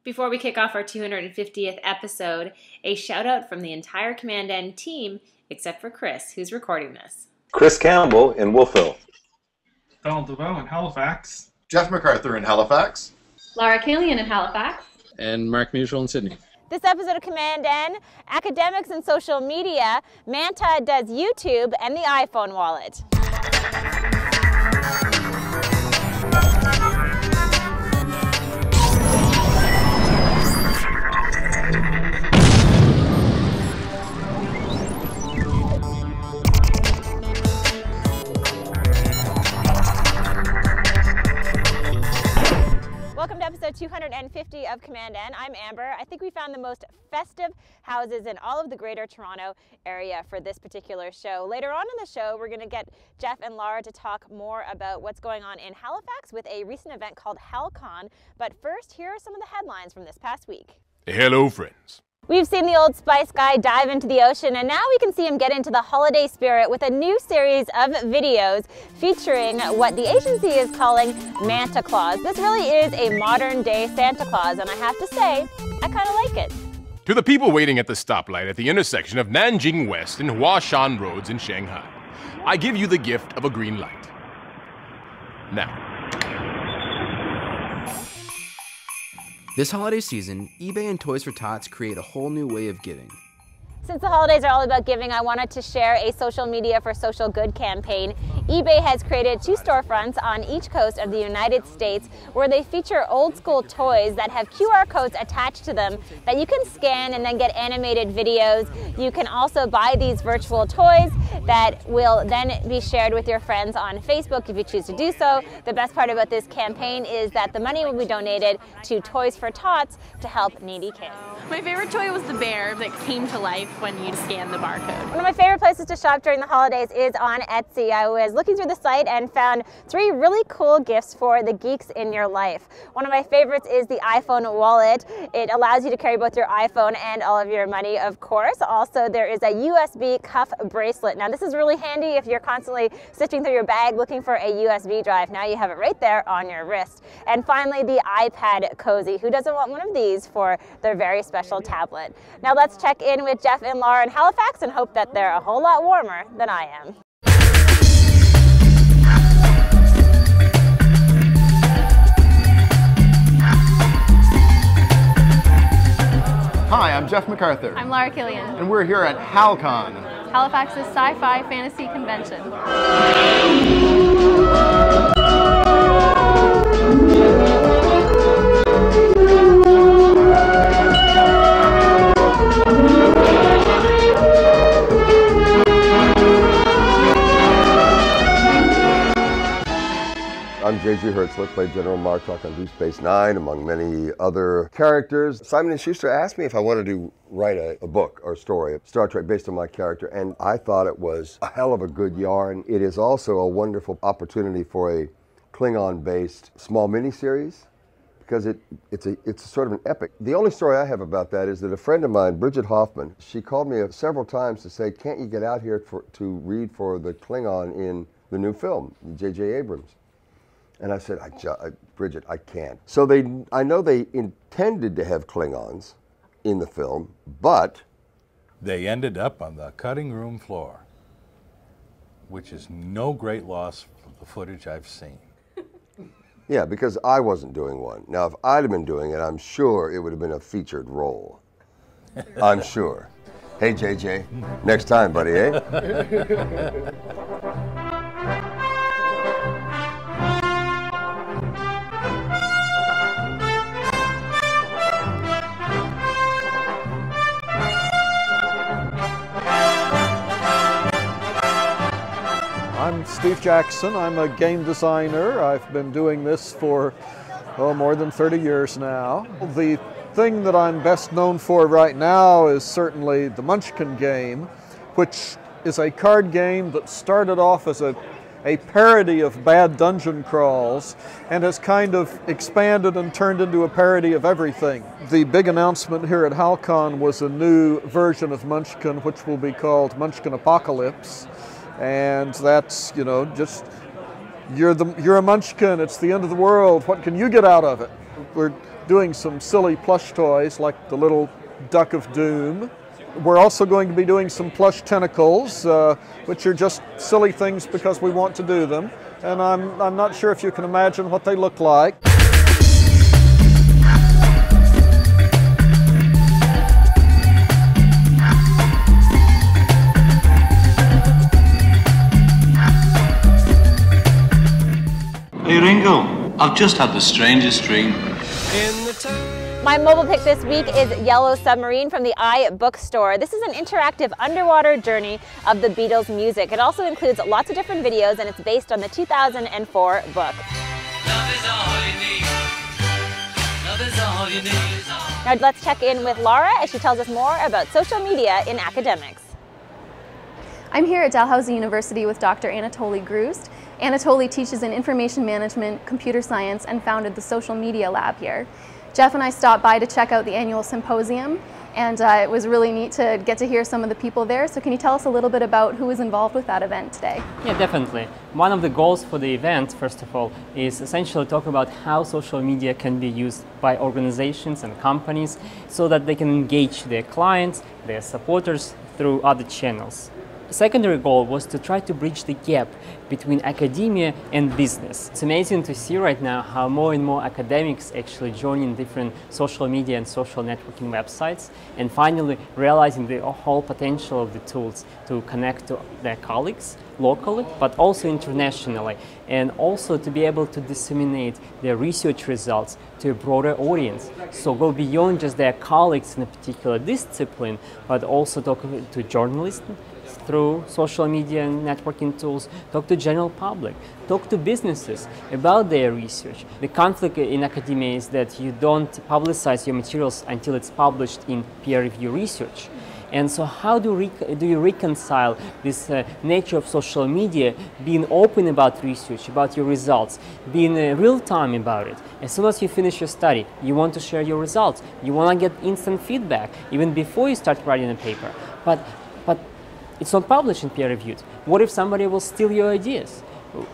Before we kick off our 250th episode, a shout out from the entire Command N team, except for Chris, who's recording this. Chris Campbell in Wolfville. Donald DeVoe in Halifax. Jeff MacArthur in Halifax. Laura Killian in Halifax. And Mark Musial in Sydney. This episode of Command N, academics and social media, Manta does YouTube, and the iPhone wallet. Welcome to episode 250 of Command N. I'm Amber. I think we found the most festive houses in all of the greater Toronto area for this particular show. Later on in the show, we're going to get Jeff and Laura to talk more about what's going on in Halifax with a recent event called Hal-Con. But first, here are some of the headlines from this past week. Hello, friends. We've seen the Old Spice guy dive into the ocean, and now we can see him get into the holiday spirit with a new series of videos featuring what the agency is calling Manta Claus. This really is a modern-day Santa Claus, and I have to say, I kind of like it. To the people waiting at the stoplight at the intersection of Nanjing West and Huashan Roads in Shanghai, I give you the gift of a green light. Now, this holiday season, eBay and Toys for Tots create a whole new way of giving. Since the holidays are all about giving, I wanted to share a social media for social good campaign. eBay has created 2 storefronts on each coast of the United States where they feature old school toys that have QR codes attached to them that you can scan and then get animated videos. You can also buy these virtual toys that will then be shared with your friends on Facebook if you choose to do so. The best part about this campaign is that the money will be donated to Toys for Tots to help needy kids. My favorite toy was the bear that came to life when you scan the barcode. One of my favorite places to shop during the holidays is on Etsy. I was looking through the site and found 3 really cool gifts for the geeks in your life. One of my favorites is the iPhone wallet. It allows you to carry both your iPhone and all of your money, of course. Also, there is a USB cuff bracelet. Now, this is really handy if you're constantly sifting through your bag looking for a USB drive. Now you have it right there on your wrist. And finally, the iPad Cozy. Who doesn't want one of these for their very special tablet? Now let's check in with Jeff and Laura in Halifax and hope that they're a whole lot warmer than I am. Hi, I'm Jeff MacArthur. I'm Laura Killian. And we're here at Hal-Con. Halifax's sci-fi fantasy convention. I'm J.G. Hertzler, played General Martok on Deep Space Nine, among many other characters. Simon & Schuster asked me if I wanted to write a book or a story of Star Trek based on my character, and I thought it was a hell of a good yarn. It is also a wonderful opportunity for a Klingon-based small miniseries, because it's sort of an epic. The only story I have about that is that a friend of mine, Bridget Hoffman, she called me several times to say, can't you get out here to read for the Klingon in the new film, J.J. Abrams? And I said, Bridget, I can't. So I know they intended to have Klingons in the film, but they ended up on the cutting room floor, which is no great loss from the footage I've seen. Yeah, because I wasn't doing one. Now, if I'd have been doing it, I'm sure it would have been a featured role. I'm sure. Hey, JJ, next time, buddy, eh? I'm Steve Jackson. I'm a game designer. I've been doing this for more than 30 years now. The thing that I'm best known for right now is certainly the Munchkin game, which is a card game that started off as a parody of bad dungeon crawls and has kind of expanded and turned into a parody of everything. The big announcement here at Hal-Con was a new version of Munchkin, which will be called Munchkin Apocalypse. And that's, just, you're a Munchkin, it's the end of the world, what can you get out of it? We're doing some silly plush toys like the little Duck of Doom. We're also going to be doing some plush tentacles, which are just silly things because we want to do them. And I'm not sure if you can imagine what they look like. Hey Ringo, I've just had the strangest dream. My mobile pick this week is Yellow Submarine from the iBookstore. This is an interactive underwater journey of the Beatles' music. It also includes lots of different videos, and it's based on the 2004 book. Now let's check in with Laura as she tells us more about social media in academics. I'm here at Dalhousie University with Dr. Anatoly Gruzd. Anatoly teaches in information management, computer science, and founded the social media lab here. Jeff and I stopped by to check out the annual symposium, and it was really neat to get to hear some of the people there. So can you tell us a little bit about who was involved with that event today? Yeah, definitely. One of the goals for the event, first of all, is essentially talk about how social media can be used by organizations and companies so that they can engage their clients, their supporters through other channels. The secondary goal was to try to bridge the gap between academia and business. It's amazing to see right now how more and more academics actually join in different social media and social networking websites, and finally realizing the whole potential of the tools to connect to their colleagues locally, but also internationally, and also to be able to disseminate their research results to a broader audience. So go beyond just their colleagues in a particular discipline, but also talk to journalists through social media and networking tools, talk to general public, talk to businesses about their research. The conflict in academia is that you don't publicize your materials until it's published in peer-reviewed research. And so how do you reconcile this nature of social media, being open about research, about your results, being real-time about it? As soon as you finish your study, you want to share your results. You want to get instant feedback, even before you start writing a paper. But it's not published in peer-reviewed. What if somebody will steal your ideas?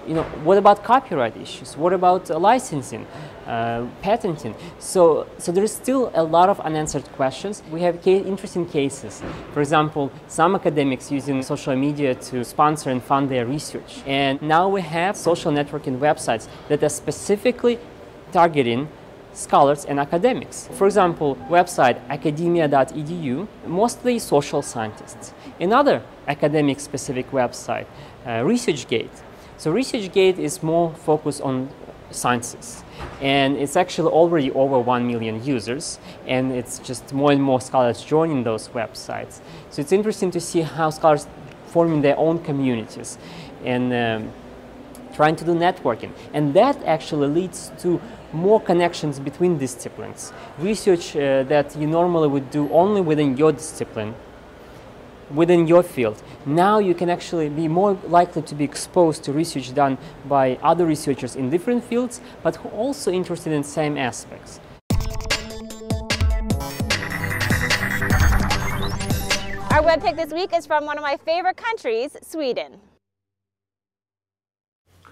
You know, what about copyright issues? What about licensing, patenting? So there is still a lot of unanswered questions. We have interesting cases. For example, some academics using social media to sponsor and fund their research. And now we have social networking websites that are specifically targeting scholars and academics. For example, website academia.edu, mostly social scientists. Another academic-specific website, ResearchGate. So ResearchGate is more focused on sciences, and it's actually already over 1 million users, and it's just more and more scholars joining those websites. So it's interesting to see how scholars forming their own communities and trying to do networking, and that actually leads to more connections between disciplines. Research that you normally would do only within your discipline, within your field. Now you can actually be more likely to be exposed to research done by other researchers in different fields, but who are also interested in the same aspects. Our web pick this week is from one of my favorite countries, Sweden.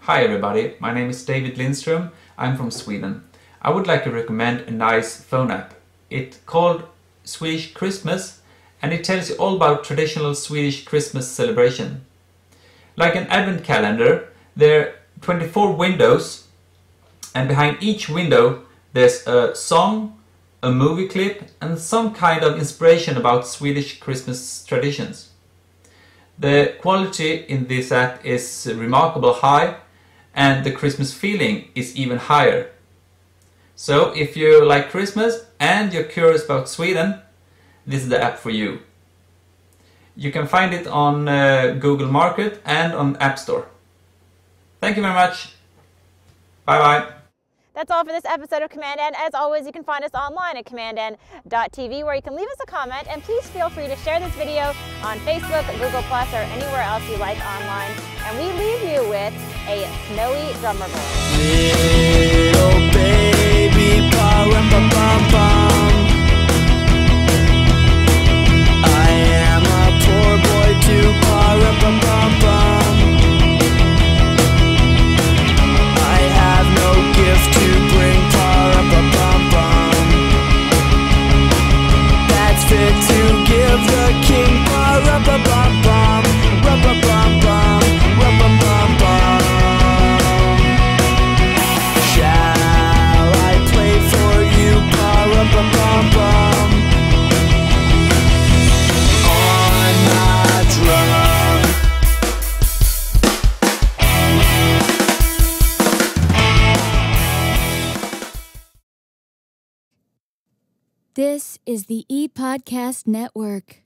Hi everybody, my name is David Lindström. I'm from Sweden. I would like to recommend a nice phone app. It's called Swedish Christmas, and it tells you all about traditional Swedish Christmas celebration. Like an advent calendar, there are 24 windows, and behind each window there's a song, a movie clip, and some kind of inspiration about Swedish Christmas traditions. The quality in this app is remarkably high, and the Christmas feeling is even higher. So if you like Christmas and you're curious about Sweden, this is the app for you. You can find it on Google Market and on App Store. Thank you very much. Bye bye. That's all for this episode of Command N. As always, you can find us online at commandn.tv, where you can leave us a comment, and please feel free to share this video on Facebook, Google+, or anywhere else you like online. And we leave you with a snowy drummer roll. Little baby, ba-rum-bum-bum-bum. I am a poor boy too, ba-rum-bum-bum-bum. I have no gift to bring, ba-rum-bum-bum. This is the ePodcast Network.